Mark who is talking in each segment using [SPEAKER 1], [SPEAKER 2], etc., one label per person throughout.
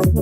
[SPEAKER 1] Hi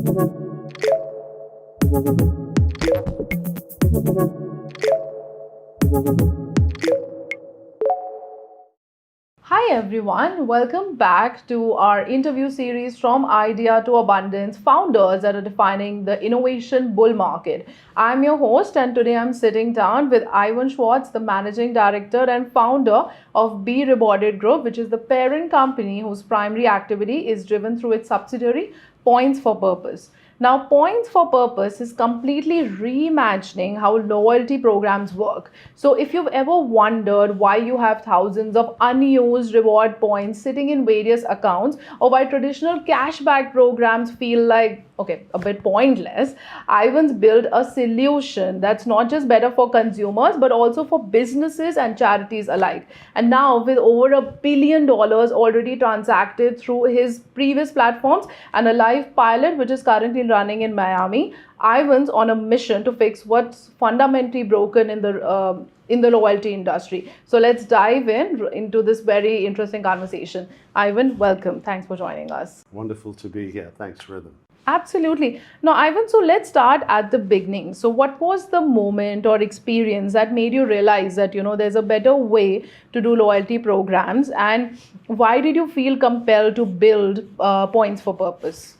[SPEAKER 1] everyone, welcome back to our interview series From Idea to Abundance Founders that are defining the innovation bull market. I'm your host, and today I'm sitting down with Ivan Schwartz, the managing director and founder of Be Rewarded Group, which is the parent company whose primary activity is driven through its subsidiary Points for Purpose. Now, Points for Purpose is completely reimagining how loyalty programs work. So, if you've ever wondered why you have thousands of unused reward points sitting in various accounts, or why traditional cashback programs feel like, okay, a bit pointless, Ivan's built a solution that's not just better for consumers but also for businesses and charities alike. And now, with over $1 billion already transacted through his previous platforms and a live pilot which is currently running in Miami, Ivan's on a mission to fix what's fundamentally broken in the loyalty industry. So let's dive into this very interesting conversation. Ivan, welcome. Thanks for joining us.
[SPEAKER 2] Wonderful to be here. Thanks, Rhythm.
[SPEAKER 1] Absolutely. Now, Ivan, so let's start at the beginning. So what was the moment or experience that made you realize that, there's a better way to do loyalty programs, and why did you feel compelled to build Points for Purpose?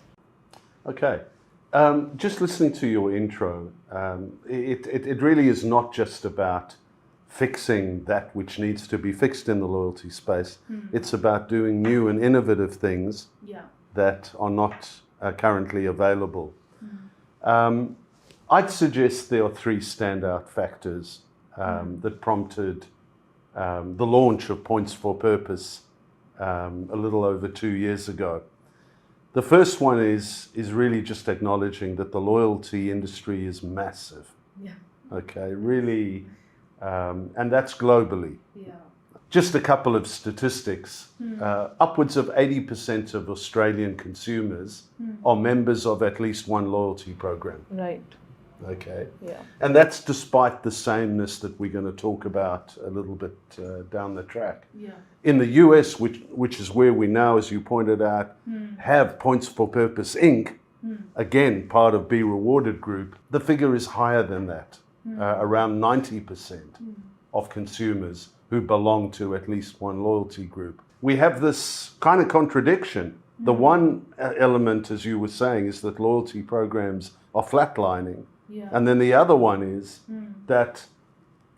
[SPEAKER 2] Okay. Just listening to your intro, it really is not just about fixing that which needs to be fixed in the loyalty space. It's about doing new and innovative things that are not currently available. I'd suggest there are three standout factors that prompted the launch of Points for Purpose a little over 2 years ago. The first one is really just acknowledging that the loyalty industry is massive. Okay, really, and that's globally. Just a couple of statistics. Upwards of 80% of Australian consumers are members of at least one loyalty program.
[SPEAKER 1] Right.
[SPEAKER 2] Okay. And that's despite the sameness that we're going to talk about a little bit down the track. In the US, which is where we now, as you pointed out, have Points for Purpose Inc., again, part of Be Rewarded Group, the figure is higher than that. Around 90% of consumers who belong to at least one loyalty group. We have this kind of contradiction. The one element, as you were saying, is that loyalty programs are flatlining. And then the other one is that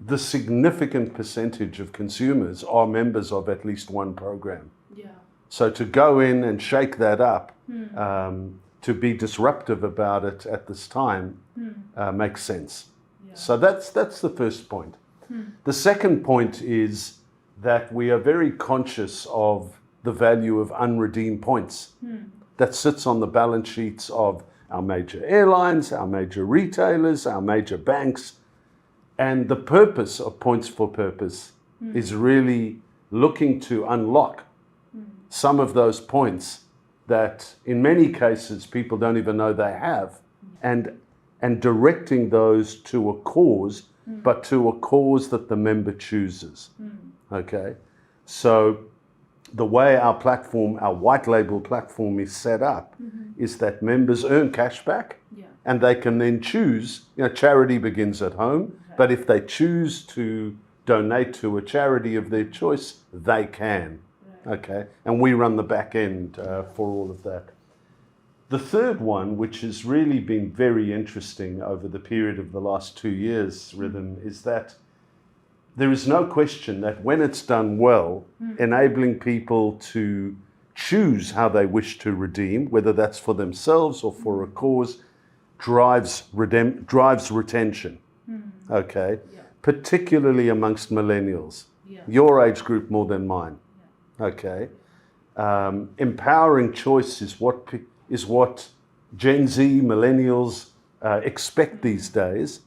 [SPEAKER 2] the significant percentage of consumers are members of at least one program. So to go in and shake that up, to be disruptive about it at this time, makes sense. So that's the first point. The second point is that we are very conscious of the value of unredeemed points that sits on the balance sheets of our major airlines, our major retailers, our major banks. And the purpose of Points for Purpose is really looking to unlock some of those points that in many cases people don't even know they have, and directing those to a cause, but to a cause that the member chooses. Okay? So the way our platform, our white label platform is set up is that members earn cash back and they can then choose, charity begins at home, but if they choose to donate to a charity of their choice, they can. Okay? And we run the back end for all of that. The third one, which has really been very interesting over the period of the last 2 years, Rhythm, is that there is no question that when it's done well, enabling people to choose how they wish to redeem, whether that's for themselves or for a cause, drives retention. Okay? Particularly amongst millennials. Your age group more than mine. Okay? Empowering choice is what Gen Z millennials expect these days.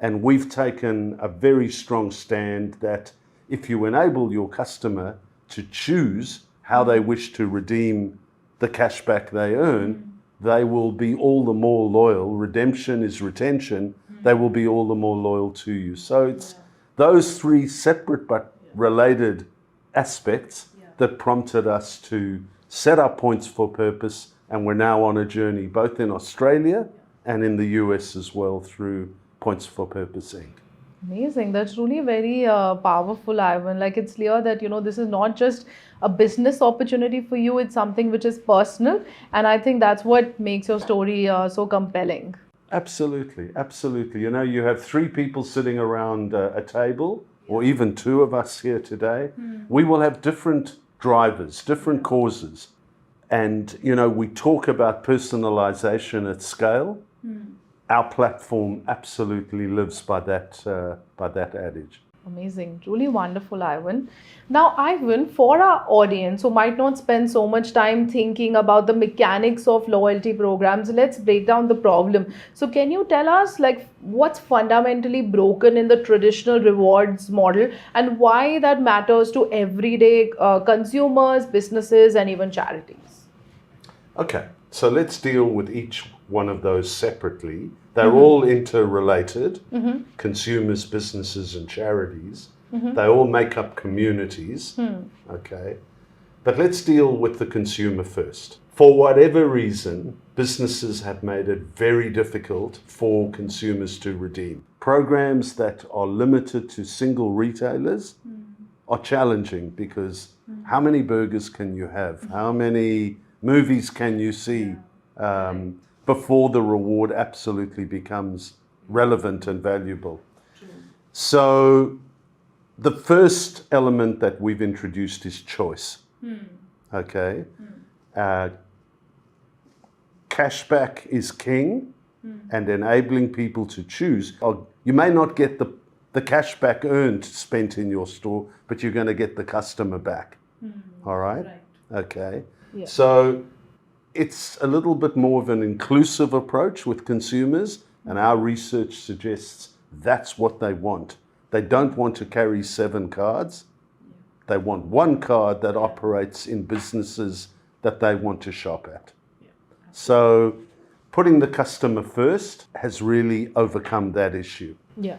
[SPEAKER 2] And we've taken a very strong stand that if you enable your customer to choose how they wish to redeem the cashback they earn, they will be all the more loyal. Redemption is retention. They will be all the more loyal to you. So it's those three separate but related aspects that prompted us to set up Points for Purpose And we're now on a journey both in Australia and in the US as well through Points for Purpose Inc.
[SPEAKER 1] Amazing. That's really very powerful, Ivan. Like it's clear that, this is not just a business opportunity for you, it's something which is personal. And I think that's what makes your story so compelling.
[SPEAKER 2] Absolutely, absolutely. You have three people sitting around a table, or even two of us here today. We will have different drivers, different causes. And, we talk about personalization at scale. Our platform absolutely lives by that adage.
[SPEAKER 1] Amazing. Truly wonderful, Ivan. Now, Ivan, for our audience who might not spend so much time thinking about the mechanics of loyalty programs, let's break down the problem. So, can you tell us, like, what's fundamentally broken in the traditional rewards model and why that matters to everyday consumers, businesses, and even charities?
[SPEAKER 2] Okay, so let's deal with each one of those separately. They're all interrelated, consumers, businesses, and charities. They all make up communities, okay? But let's deal with the consumer first. For whatever reason, businesses have made it very difficult for consumers to redeem. Programs that are limited to single retailers are challenging because how many burgers can you have? How many movies can you see before the reward absolutely becomes relevant and valuable? So the first element that we've introduced is choice. Okay. Cashback is king and enabling people to choose. You may not get the cashback earned spent in your store, but you're going to get the customer back. All right? Okay.
[SPEAKER 1] Yeah.
[SPEAKER 2] So it's a little bit more of an inclusive approach with consumers, and our research suggests that's what they want. They don't want to carry 7 cards. They want one card that operates in businesses that they want to shop at. So putting the customer first has really overcome that issue.
[SPEAKER 1] Yeah.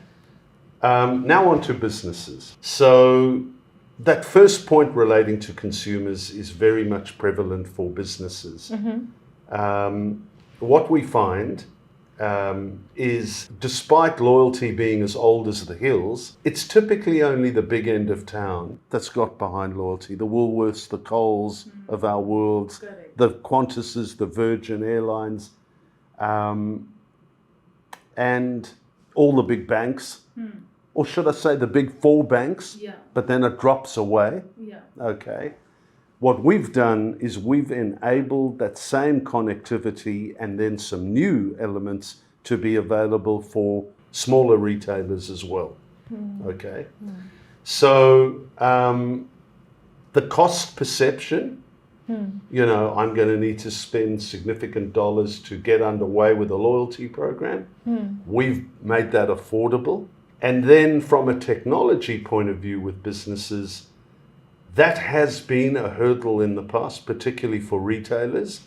[SPEAKER 2] Now on to businesses. So that first point relating to consumers is very much prevalent for businesses. What we find is, despite loyalty being as old as the hills, it's typically only the big end of town that's got behind loyalty. The Woolworths, the Coles of our world, the Qantases, the Virgin Airlines, and all the big banks. Or should I say the big 4 banks, but then it drops away. Okay. What we've done is we've enabled that same connectivity and then some new elements to be available for smaller retailers as well. Okay. So the cost perception, I'm going to need to spend significant dollars to get underway with a loyalty program. We've made that affordable. And then from a technology point of view with businesses, that has been a hurdle in the past, particularly for retailers.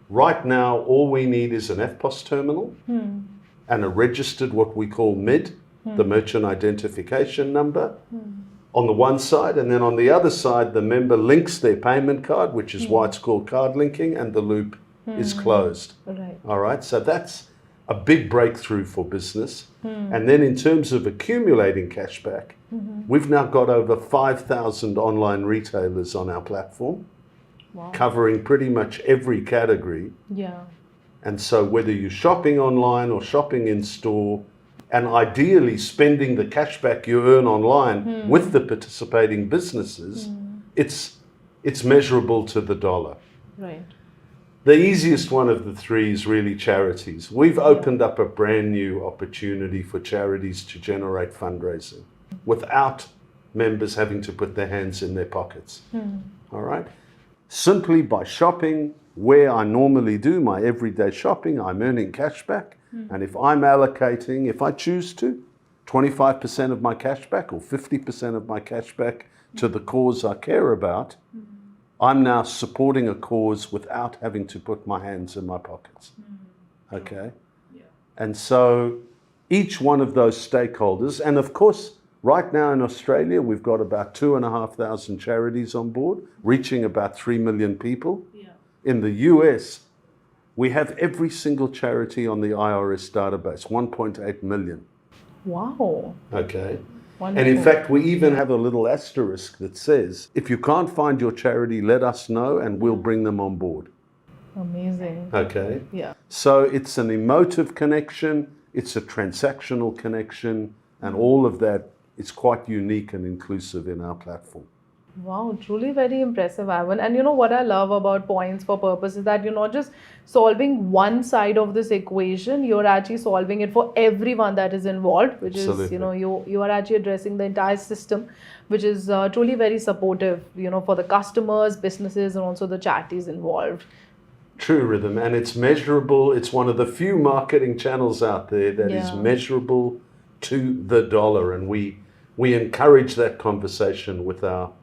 [SPEAKER 2] Right now, all we need is an FPOS terminal and a registered, what we call MID, the merchant identification number, on the one side. And then on the other side, the member links their payment card, which is why it's called card linking, and the loop is closed. All right, so that's a big breakthrough for business. And then in terms of accumulating cashback, we've now got over 5,000 online retailers on our platform, covering pretty much every category. And so whether you're shopping online or shopping in store, and ideally spending the cashback you earn online with the participating businesses, it's measurable to the dollar. The easiest one of the 3 is really charities. We've opened up a brand new opportunity for charities to generate fundraising without members having to put their hands in their pockets. All right? Simply by shopping where I normally do my everyday shopping, I'm earning cashback. And if I'm allocating, if I choose to, 25% of my cashback or 50% of my cashback to the cause I care about, I'm now supporting a cause without having to put my hands in my pockets. Okay? And so each one of those stakeholders, and of course, right now in Australia, we've got about 2,500 charities on board, reaching about 3 million people. In the US, We have every single charity on the IRS database, 1.8 million.
[SPEAKER 1] Wow.
[SPEAKER 2] Okay.
[SPEAKER 1] Wonderful.
[SPEAKER 2] And in fact, we even have a little asterisk that says, if you can't find your charity, let us know and we'll bring them on board.
[SPEAKER 1] Amazing.
[SPEAKER 2] Okay.
[SPEAKER 1] Yeah.
[SPEAKER 2] So it's an emotive connection, it's a transactional connection, and all of that is quite unique and inclusive in our platform.
[SPEAKER 1] Wow, truly very impressive, Ivan. And you know what I love about points for purpose is that you're not just solving one side of this equation, you're actually solving it for everyone that is involved, which
[SPEAKER 2] Absolutely.
[SPEAKER 1] is, you are actually addressing the entire system, which is truly very supportive, for the customers, businesses, and also the charities involved.
[SPEAKER 2] True, Rhythm, and it's measurable. It's one of the few marketing channels out there that is measurable to the dollar, and we encourage that conversation with our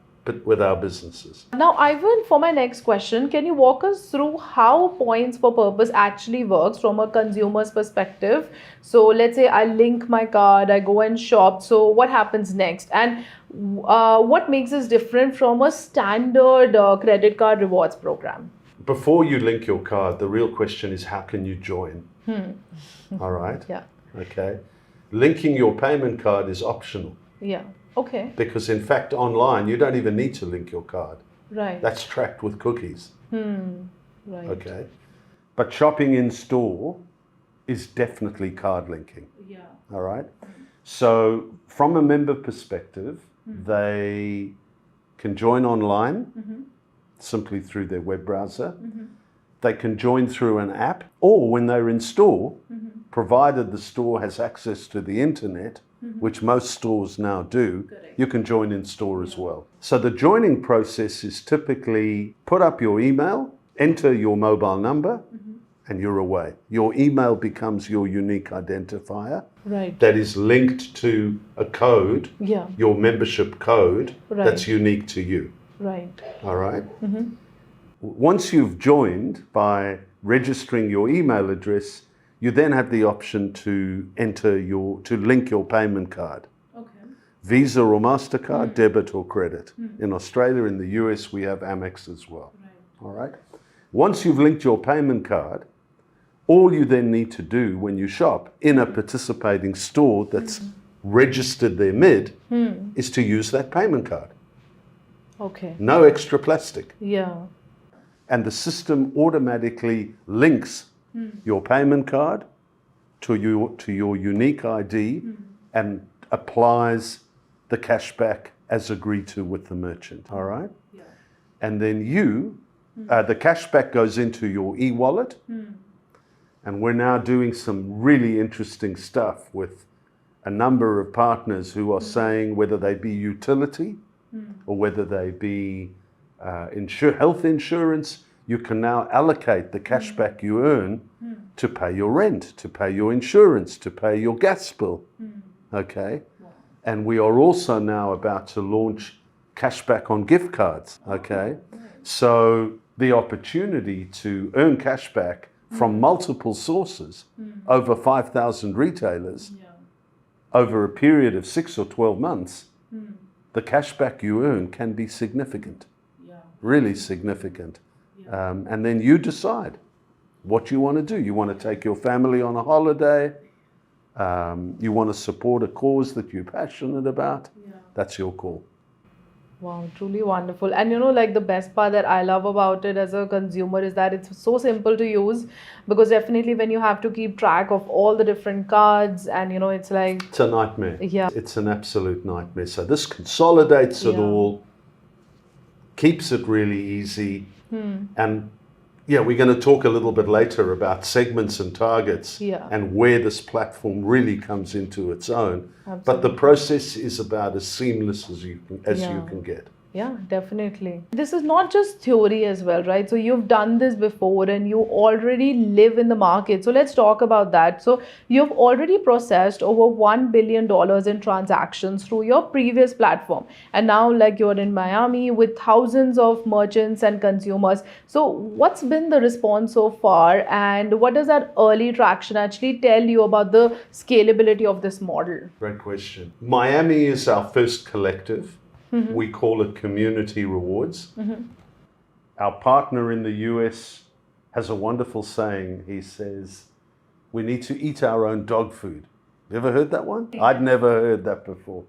[SPEAKER 2] businesses.
[SPEAKER 1] Now, Ivan, for my next question, can you walk us through how points for purpose actually works from a consumer's perspective? So let's say I link my card, I go and shop. So what happens next? And what makes this different from a standard credit card rewards program?
[SPEAKER 2] Before you link your card, the real question is how can you join? All right?
[SPEAKER 1] Yeah.
[SPEAKER 2] Okay. Linking your payment card is optional.
[SPEAKER 1] Yeah. Okay.
[SPEAKER 2] Because in fact, online, you don't even need to link your card.
[SPEAKER 1] Right.
[SPEAKER 2] That's tracked with cookies.
[SPEAKER 1] Right.
[SPEAKER 2] Okay. But shopping in store is definitely card linking.
[SPEAKER 1] Yeah.
[SPEAKER 2] All right. So from a member perspective, they can join online simply through their web browser. They can join through an app, or when they're in store, provided the store has access to the internet, which most stores now do, you can join in store as well. So the joining process is typically put up your email, enter your mobile number, and you're away. Your email becomes your unique identifier.
[SPEAKER 1] Right.
[SPEAKER 2] That is linked to a code, your membership code, that's unique to you.
[SPEAKER 1] Right.
[SPEAKER 2] All right? Once you've joined by registering your email address, you then have the option to link your payment card. Okay. Visa or MasterCard, debit or credit. In Australia, in the US, we have Amex as well. Right. All right? Once you've linked your payment card, all you then need to do when you shop in a participating store that's registered their MID is to use that payment card.
[SPEAKER 1] Okay.
[SPEAKER 2] No extra plastic.
[SPEAKER 1] Yeah.
[SPEAKER 2] And the system automatically links your payment card to your unique ID and applies the cashback as agreed to with the merchant. All right? Yeah. And then the cashback goes into your e-wallet. And we're now doing some really interesting stuff with a number of partners who are saying whether they be utility or whether they be health insurance, you can now allocate the cashback you earn to pay your rent, to pay your insurance, to pay your gas bill. Okay? Wow. And we are also now about to launch cashback on gift cards. Okay? So the opportunity to earn cashback from multiple sources, over 5,000 retailers, over a period of 6 or 12 months, the cashback you earn can be significant, really significant. And then you decide what you want to do. You want to take your family on a holiday, you want to support a cause that you're passionate about, that's your call.
[SPEAKER 1] Wow, truly wonderful. And like the best part that I love about it as a consumer is that it's so simple to use, because definitely when you have to keep track of all the different cards and it's like...
[SPEAKER 2] It's a nightmare. Yeah. It's an absolute nightmare. So this consolidates it all, keeps it really easy. And we're going to talk a little bit later about segments and targets and where this platform really comes into its own. Absolutely. But the process is about as seamless as you can get.
[SPEAKER 1] Yeah, definitely. This is not just theory as well, right? So you've done this before and you already live in the market. So let's talk about that. So you've already processed over $1 billion in transactions through your previous platform. And now you're in Miami with thousands of merchants and consumers. So what's been the response so far? And what does that early traction actually tell you about the scalability of this model?
[SPEAKER 2] Great question. Miami is our first collective. We call it Community Rewards. Our partner in the US has a wonderful saying. He says, we need to eat our own dog food. You ever heard that one? I'd never heard that before.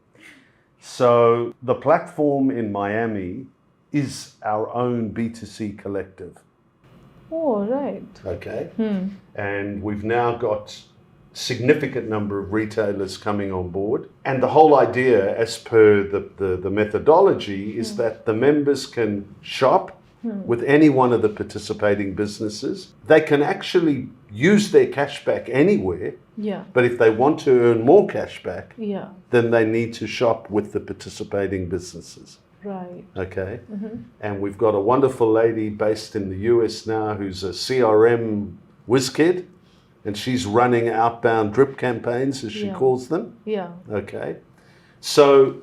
[SPEAKER 2] So the platform in Miami is our own B2C collective.
[SPEAKER 1] Oh, right.
[SPEAKER 2] Okay. And we've now got significant number of retailers coming on board. And the whole idea, as per the methodology, is that the members can shop with any one of the participating businesses. They can actually use their cash back anywhere.
[SPEAKER 1] Yeah.
[SPEAKER 2] But if they want to earn more cash back,
[SPEAKER 1] Yeah.
[SPEAKER 2] then they need to shop with the participating businesses.
[SPEAKER 1] Right.
[SPEAKER 2] Okay. And we've got a wonderful lady based in the US now who's a CRM whiz kid, and she's running outbound drip campaigns, as she calls them.
[SPEAKER 1] Yeah.
[SPEAKER 2] Okay. So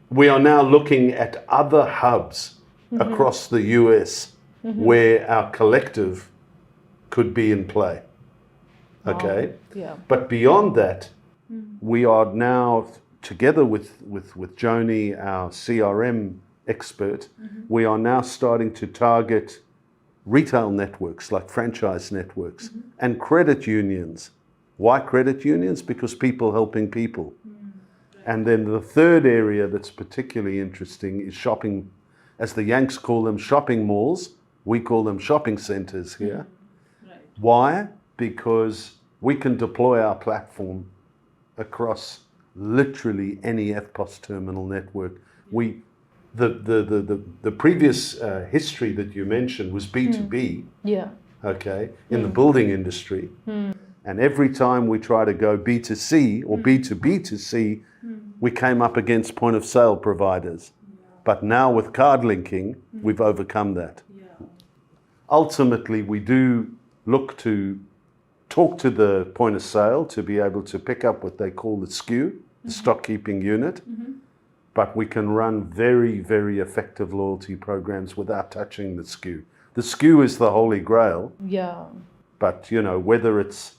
[SPEAKER 2] we are now looking at other hubs across the US where our collective could be in play. Okay.
[SPEAKER 1] Wow. Yeah.
[SPEAKER 2] But beyond that, we are now, together with Joni, our CRM expert, we are now starting to target retail networks like franchise networks and credit unions. Why credit unions? Because people helping people. And then the third area that's particularly interesting is shopping, as the Yanks call them, shopping malls. We call them shopping centers here.
[SPEAKER 1] Right.
[SPEAKER 2] Why? Because we can deploy our platform across literally any FPOS terminal network. The previous history that you mentioned was B2B, okay, in the building industry. And every time we try to go B2C or B2B2C, we came up against point of sale providers. But now with card linking, we've overcome that. Ultimately, we do look to talk to the point of sale to be able to pick up what they call the SKU, the stock keeping unit. But we can run very, very effective loyalty programs without touching the SKU. The SKU is the holy grail.
[SPEAKER 1] Yeah.
[SPEAKER 2] But, you know, whether it's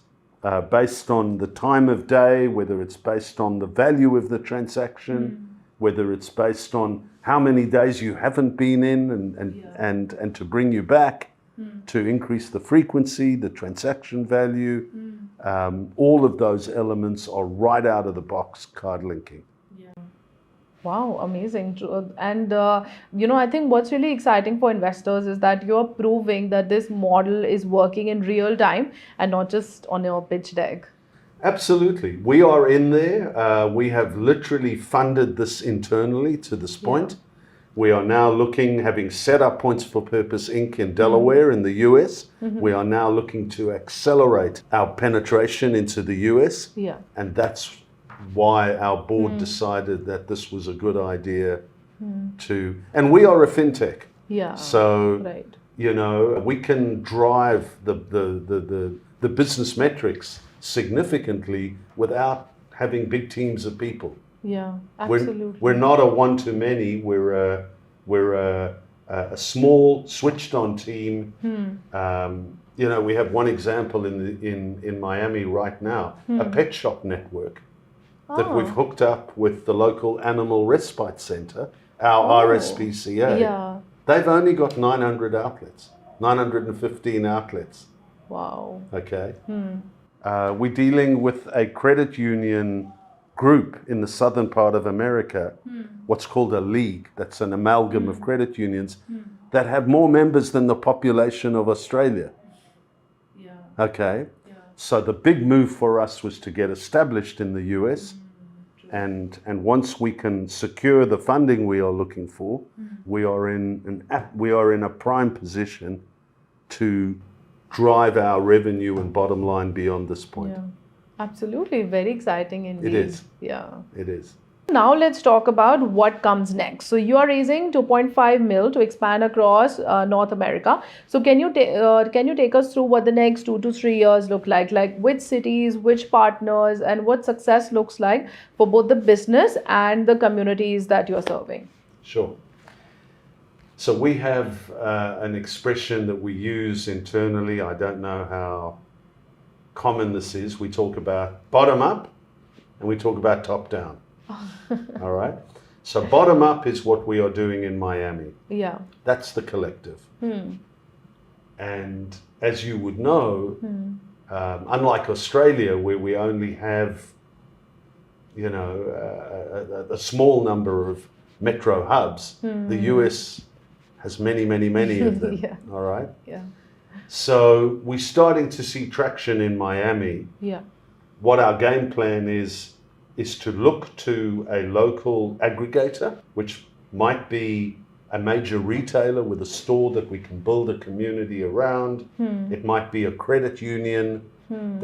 [SPEAKER 2] based on the time of day, whether it's based on the value of the transaction, whether it's based on how many days you haven't been in and to bring you back, to increase the frequency, the transaction value, all of those elements are right out of the box card linking.
[SPEAKER 1] Wow, amazing. And, I think what's really exciting for investors is that you're proving that this model is working in real time and not just on your pitch deck.
[SPEAKER 2] Absolutely. We are in there. We have literally funded this internally to this point. We are now looking, having set up Points for Purpose Inc. in Delaware in the US, we are now looking to accelerate our penetration into the US.
[SPEAKER 1] Yeah.
[SPEAKER 2] And that's why our board decided that this was a good idea to, and we are a fintech.
[SPEAKER 1] Yeah.
[SPEAKER 2] So,
[SPEAKER 1] right.
[SPEAKER 2] you know, we can drive the business metrics significantly without having big teams of people.
[SPEAKER 1] Yeah, absolutely.
[SPEAKER 2] We're not a one-to-many. We're a small switched-on team. You know, we have one example in Miami right now, a pet shop network that we've hooked up with the local Animal Respite Center, our RSPCA.
[SPEAKER 1] Yeah.
[SPEAKER 2] They've only got 900 outlets, 915 outlets.
[SPEAKER 1] Wow.
[SPEAKER 2] Okay. We're dealing with a credit union group in the southern part of America, what's called a league. That's an amalgam of credit unions that have more members than the population of Australia.
[SPEAKER 1] Yeah.
[SPEAKER 2] Okay. Yeah. So the big move for us was to get established in the US. And once we can secure the funding we are looking for, we are in a prime position to drive our revenue and bottom line beyond this point.
[SPEAKER 1] Yeah. Absolutely. Very exciting indeed.
[SPEAKER 2] It is.
[SPEAKER 1] Yeah.
[SPEAKER 2] It is.
[SPEAKER 1] Now let's talk about what comes next. So you are raising 2.5 mil to expand across North America. So can you take us through what the next 2 to 3 years look like which cities, which partners, and what success looks like for both the business and the communities that you're serving?
[SPEAKER 2] Sure. So we have an expression that we use internally. I don't know how common this is. We talk about bottom up and we talk about top down. All right. So bottom up is what we are doing in Miami.
[SPEAKER 1] Yeah.
[SPEAKER 2] That's the collective. And as you would know, unlike Australia, where we only have, you know, a small number of metro hubs, the US has many, many, many of them.
[SPEAKER 1] Yeah.
[SPEAKER 2] All right.
[SPEAKER 1] Yeah.
[SPEAKER 2] So we're starting to see traction in Miami.
[SPEAKER 1] Yeah.
[SPEAKER 2] What our game plan is to look to a local aggregator, which might be a major retailer with a store that we can build a community around. It might be a credit union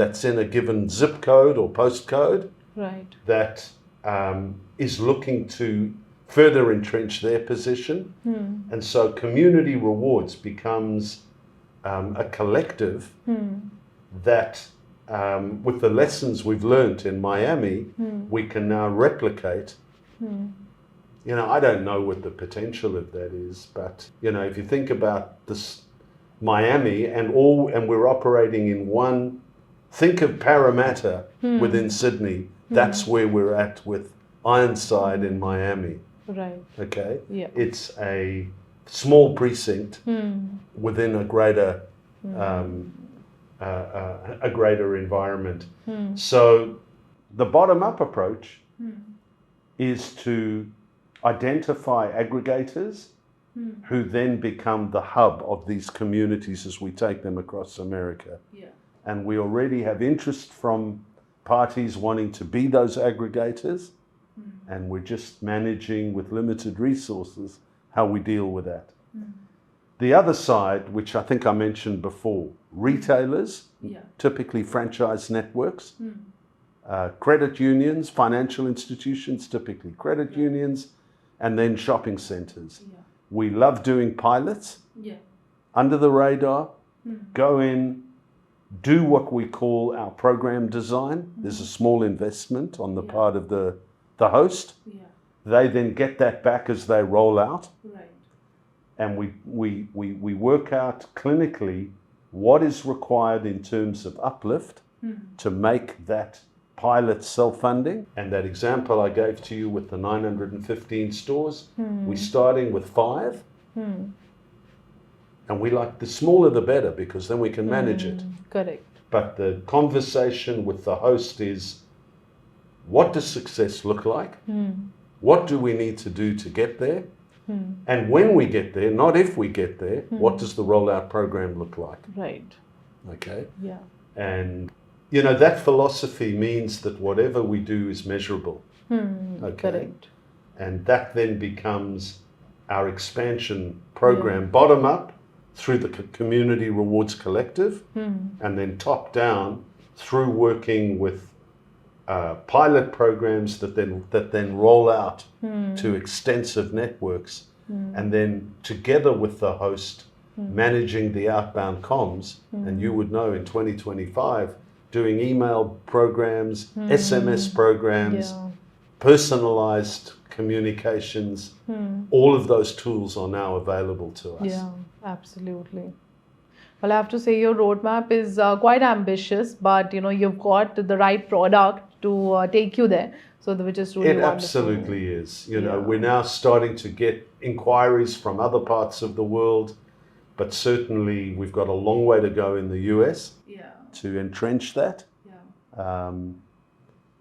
[SPEAKER 2] that's in a given zip code or postcode,
[SPEAKER 1] right,
[SPEAKER 2] that is looking to further entrench their position. And so community rewards becomes a collective that, with the lessons we've learned in Miami, we can now replicate. You know, I don't know what the potential of that is, but, you know, if you think about this Miami and we're operating in one, think of Parramatta within Sydney, that's where we're at with Ironside in Miami.
[SPEAKER 1] right,
[SPEAKER 2] Okay?
[SPEAKER 1] yeah,
[SPEAKER 2] It's a small precinct within a greater a greater environment. So the bottom-up approach is to identify aggregators who then become the hub of these communities as we take them across America.
[SPEAKER 1] yeah,
[SPEAKER 2] And we already have interest from parties wanting to be those aggregators, and we're just managing with limited resources how we deal with that. The other side, which I think I mentioned before, retailers,
[SPEAKER 1] yeah,
[SPEAKER 2] typically franchise networks, credit unions, financial institutions, typically credit unions, and then shopping centers.
[SPEAKER 1] yeah,
[SPEAKER 2] We love doing pilots
[SPEAKER 1] yeah,
[SPEAKER 2] under the radar, go in, do what we call our program design. There's a small investment on the part of the host.
[SPEAKER 1] yeah,
[SPEAKER 2] They then get that back as they roll out.
[SPEAKER 1] right,
[SPEAKER 2] And we work out clinically what is required in terms of uplift to make that pilot self-funding. And that example I gave to you with the 915 stores, we're starting with 5. And we like the smaller the better, because then we can manage it.
[SPEAKER 1] correct,
[SPEAKER 2] But the conversation with the host is, what does success look like? What do we need to do to get there? And when we get there, not if we get there, what does the rollout program look like?
[SPEAKER 1] right,
[SPEAKER 2] Okay.
[SPEAKER 1] yeah,
[SPEAKER 2] And, you know, that philosophy means that whatever we do is measurable. Okay.
[SPEAKER 1] correct,
[SPEAKER 2] And that then becomes our expansion program, bottom up through the Community Rewards Collective, and then top down through working with pilot programs that then roll out to extensive networks, and then together with the host managing the outbound comms. And you would know in 2025 doing email programs, SMS programs,
[SPEAKER 1] yeah,
[SPEAKER 2] personalized communications, all of those tools are now available to us.
[SPEAKER 1] yeah, absolutely. Well, I have to say your roadmap is quite ambitious, but you know you've got the right product to take you there. So which is really
[SPEAKER 2] It
[SPEAKER 1] wonderful.
[SPEAKER 2] absolutely is. You know,
[SPEAKER 1] Yeah.
[SPEAKER 2] we're now starting to get inquiries from other parts of the world, but certainly we've got a long way to go in the US
[SPEAKER 1] Yeah,
[SPEAKER 2] to entrench that,
[SPEAKER 1] yeah,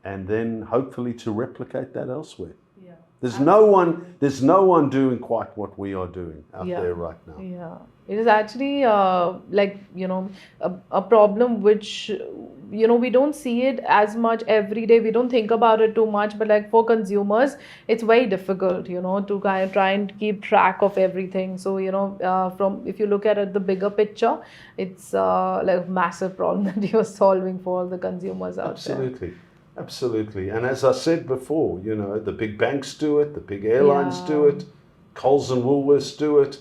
[SPEAKER 2] and then hopefully to replicate that elsewhere.
[SPEAKER 1] yeah.
[SPEAKER 2] There's no one doing quite what we are doing out
[SPEAKER 1] Yeah.
[SPEAKER 2] there right now.
[SPEAKER 1] Yeah, it is actually like, you know, a problem which, you know, we don't see it as much every day. We don't think about it too much, but like for consumers, it's very difficult, you know, to kind of try and keep track of everything. So, you know, if you look at it, the bigger picture, it's like a massive problem that you're solving for all the consumers out there.
[SPEAKER 2] Absolutely. Absolutely. And as I said before, you know, the big banks do it, the big airlines
[SPEAKER 1] Yeah.
[SPEAKER 2] do it, Coles and Woolworths do it.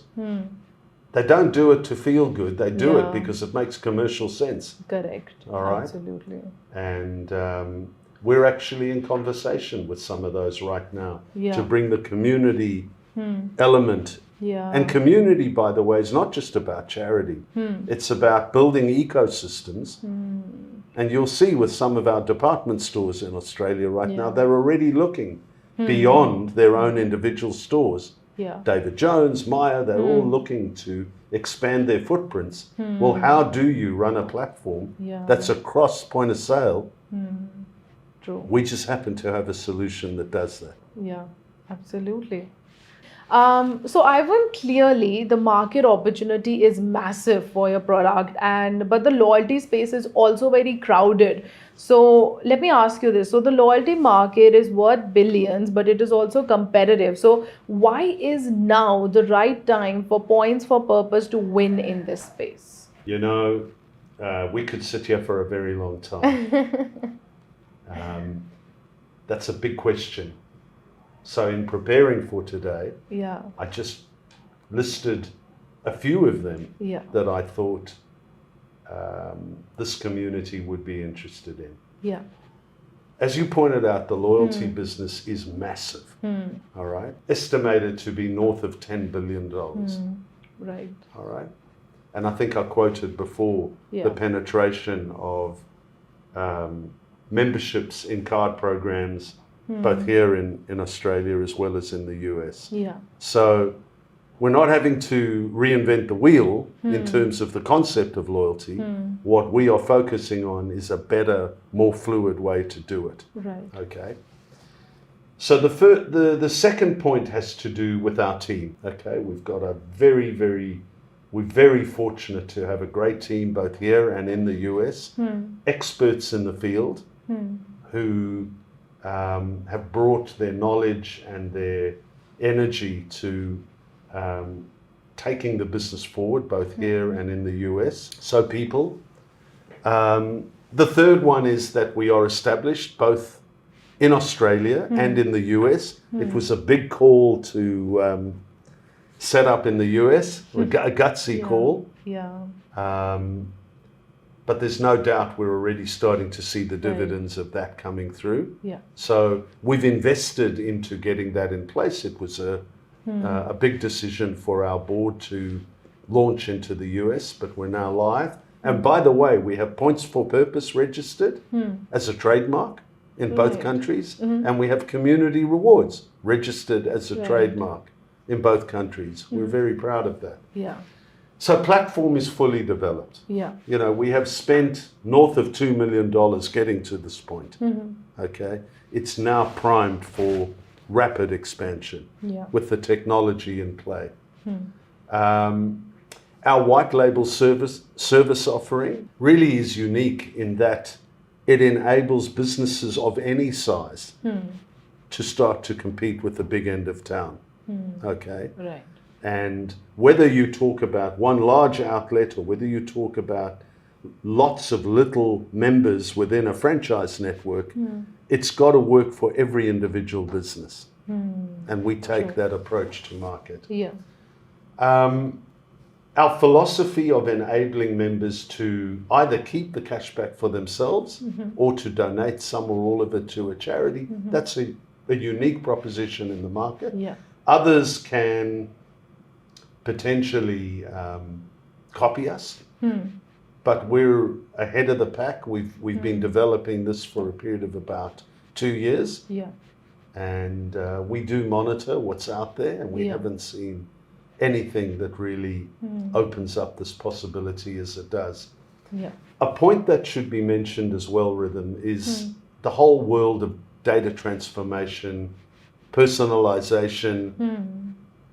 [SPEAKER 2] They don't do it to feel good. They do
[SPEAKER 1] Yeah.
[SPEAKER 2] it because it makes commercial sense.
[SPEAKER 1] Correct.
[SPEAKER 2] All right.
[SPEAKER 1] Absolutely.
[SPEAKER 2] And we're actually in conversation with some of those right now
[SPEAKER 1] Yeah.
[SPEAKER 2] to bring the community element.
[SPEAKER 1] Yeah.
[SPEAKER 2] And community, by the way, is not just about charity. It's about building ecosystems. And you'll see with some of our department stores in Australia right now,
[SPEAKER 1] Yeah.
[SPEAKER 2] they're already looking beyond their own individual stores
[SPEAKER 1] Yeah.
[SPEAKER 2] David Jones, Maya, they're all looking to expand their footprints. Well, how do you run a platform that's across point of sale?
[SPEAKER 1] True.
[SPEAKER 2] We just happen to have a solution that does that.
[SPEAKER 1] Yeah, absolutely. So Ivan, clearly the market opportunity is massive for your product, and but the loyalty space is also very crowded. So let me ask you this. So the loyalty market is worth billions, but it is also competitive. So why is now the right time for Points for Purpose to win in this space?
[SPEAKER 2] You know, we could sit here for a very long time. That's a big question. So in preparing for today,
[SPEAKER 1] Yeah.
[SPEAKER 2] I just listed a few of them
[SPEAKER 1] Yeah.
[SPEAKER 2] that I thought this community would be interested in.
[SPEAKER 1] Yeah.
[SPEAKER 2] As you pointed out, the loyalty business is massive, all right? Estimated to be north of $10 billion,
[SPEAKER 1] Right.
[SPEAKER 2] all right? And I think I quoted before the penetration of memberships in card programs, both here in Australia as well as in the US.
[SPEAKER 1] Yeah.
[SPEAKER 2] So we're not having to reinvent the wheel in terms of the concept of loyalty. What we are focusing on is a better, more fluid way to do it.
[SPEAKER 1] Right.
[SPEAKER 2] Okay. So the second point has to do with our team. Okay, we've got we're very fortunate to have a great team both here and in the US, experts in the field who have brought their knowledge and their energy to taking the business forward, both here and in the US. So people. The third one is that we are established both in Australia and in the US. It was a big call to set up in the US, a gutsy call.
[SPEAKER 1] Yeah.
[SPEAKER 2] But there's no doubt we're already starting to see the dividends of that coming through.
[SPEAKER 1] Yeah.
[SPEAKER 2] So we've invested into getting that in place. It was a big decision for our board to launch into the US, but we're now live. And by the way, we have Points for Purpose registered as a trademark in both countries, and we have Community Rewards registered as a trademark in both countries. We're very proud of that.
[SPEAKER 1] Yeah.
[SPEAKER 2] So platform is fully developed.
[SPEAKER 1] Yeah.
[SPEAKER 2] You know, we have spent north of $2 million getting to this point. Okay. It's now primed for rapid expansion with the technology in play. Our white label service offering really is unique in that it enables businesses of any size to start to compete with the big end of town. Okay.
[SPEAKER 1] Right.
[SPEAKER 2] And whether you talk about one large outlet or whether you talk about lots of little members within a franchise network, it's got to work for every individual business. And we take that approach to market.
[SPEAKER 1] Yeah.
[SPEAKER 2] Our philosophy of enabling members to either keep the cash back for themselves or to donate some or all of it to a charity, that's a unique proposition in the market.
[SPEAKER 1] Yeah.
[SPEAKER 2] Others can potentially copy us, but we're ahead of the pack. We've been developing this for a period of about 2 years, and we do monitor what's out there, and we haven't seen anything that really opens up this possibility as it does.
[SPEAKER 1] Yeah.
[SPEAKER 2] A point that should be mentioned as well, Rhythm, is the whole world of data transformation, personalization.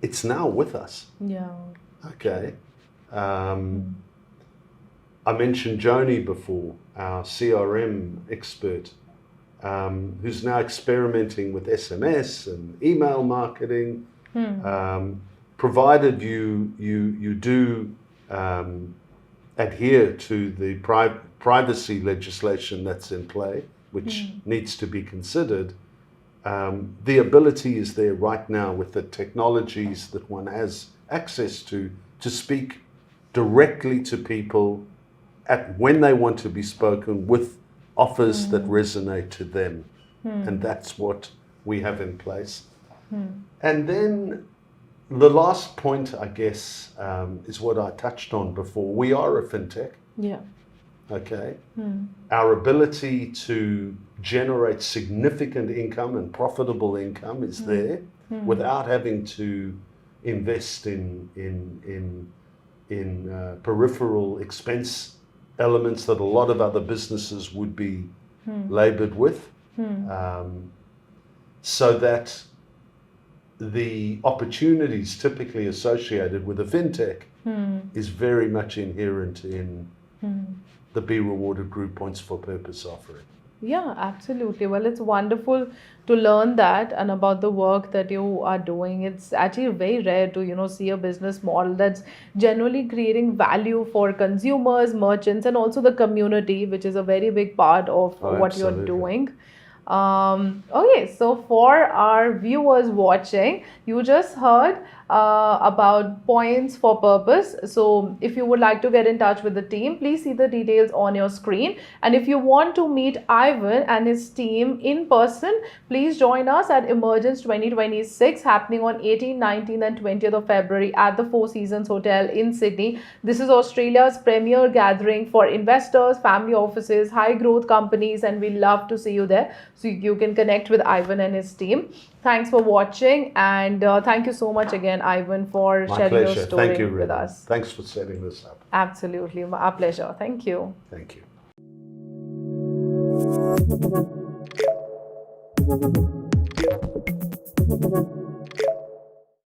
[SPEAKER 2] It's now with us.
[SPEAKER 1] Yeah.
[SPEAKER 2] Okay. I mentioned Joni before, our CRM expert, who's now experimenting with SMS and email marketing. Provided you do adhere to the privacy legislation that's in play, which needs to be considered, the ability is there right now with the technologies that one has access to speak directly to people at when they want to be spoken with offers that resonate to them. And that's what we have in place. And then the last point, I guess, is what I touched on before. We are a fintech.
[SPEAKER 1] Yeah.
[SPEAKER 2] Okay. Our ability to generate significant income and profitable income is there without having to invest in peripheral expense elements that a lot of other businesses would be labored with, so that the opportunities typically associated with a fintech is very much inherent in the Be Rewarded Group Points for Purpose offering.
[SPEAKER 1] Yeah, absolutely. Well, it's wonderful to learn that and about the work that you are doing. It's actually very rare to, see a business model that's generally creating value for consumers, merchants, and also the community, which is a very big part of what you're
[SPEAKER 2] Absolutely.
[SPEAKER 1] doing. Okay, so for our viewers watching, you just heard about points for purpose. So if you would like to get in touch with the team, please see the details on your screen. And if you want to meet Ivan and his team in person, please join us at Emergence 2026 happening on 18th, 19th and 20th of February at the Four Seasons Hotel in Sydney. This is Australia's premier gathering for investors, family offices, high growth companies, and we love to see you there. So you can connect with Ivan and his team. Thanks for watching, and thank you so much again, Ivan, for
[SPEAKER 2] My
[SPEAKER 1] sharing
[SPEAKER 2] pleasure.
[SPEAKER 1] your story
[SPEAKER 2] Thank you,
[SPEAKER 1] with
[SPEAKER 2] Rita.
[SPEAKER 1] us.
[SPEAKER 2] Thanks for setting this up.
[SPEAKER 1] Absolutely, our pleasure. Thank you.
[SPEAKER 2] Thank you.